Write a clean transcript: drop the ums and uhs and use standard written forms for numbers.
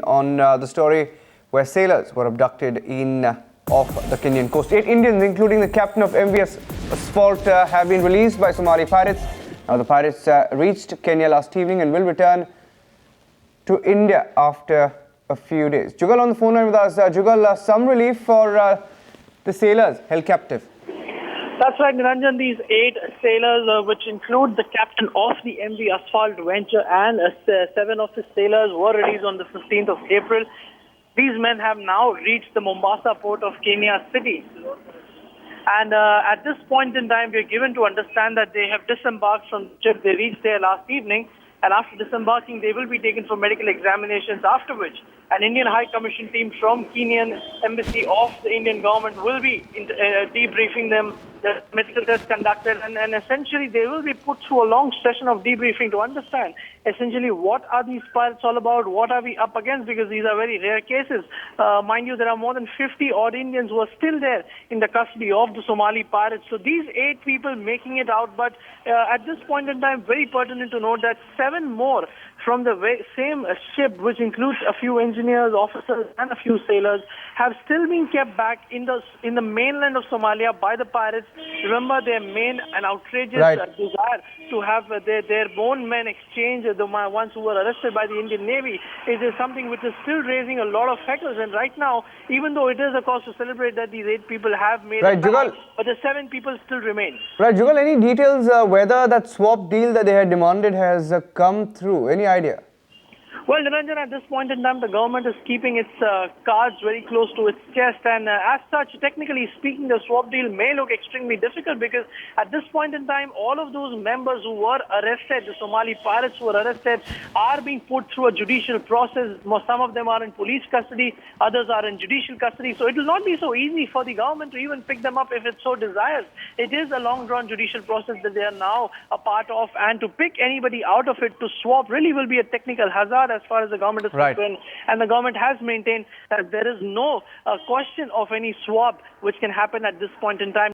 On the story where sailors were abducted off the Kenyan coast. 8 Indians, including the captain of MVS Asphalt, have been released by Somali pirates. Now, the pirates reached Kenya last evening and will return to India after a few days. Jugal on the phone line with us. Jugal, some relief for the sailors held captive. That's right, Niranjan. These 8 sailors, which include the captain of the MV Asphalt venture and 7 of his sailors, were released on the 15th of April. These men have now reached the Mombasa port of Kenya City. And at this point in time, we are given to understand that they have disembarked from the ship. They reached there last evening. And after disembarking, they will be taken for medical examinations, after which an Indian High Commission team from Kenyan Embassy of the Indian government will be debriefing them, the medical test conducted, and essentially they will be put through a long session of debriefing to understand essentially what are these pirates all about, what are we up against, because these are very rare cases. Mind you, there are more than 50 odd Indians who are still there in the custody of the Somali pirates. So these 8 people making it out, but at this point in time, very pertinent to note that 7 more from the same ship, which includes a few engineers, officers, and a few sailors, have still been kept back in the mainland of Somalia by the pirates. Remember, their main and outrageous desire to have their own men exchange the ones who were arrested by the Indian Navy is something which is still raising a lot of heckles. And right now, even though it is a cause to celebrate that these 8 people have made it back, but the 7 people still remain. Right, Jugal, any details whether that swap deal that they had demanded has come through? Any idea? Well, Niranjan, at this point in time, the government is keeping its cards very close to its chest, and as such, technically speaking, the swap deal may look extremely difficult because at this point in time, all of those members who were arrested, the Somali pirates who were arrested, are being put through a judicial process. Some of them are in police custody, others are in judicial custody, so it will not be so easy for the government to even pick them up if it so desires. It is a long-drawn judicial process that they are now a part of, and to pick anybody out of it to swap really will be a technical hazard as far as the government is concerned, and the government has maintained that there is no question of any swap which can happen at this point in time.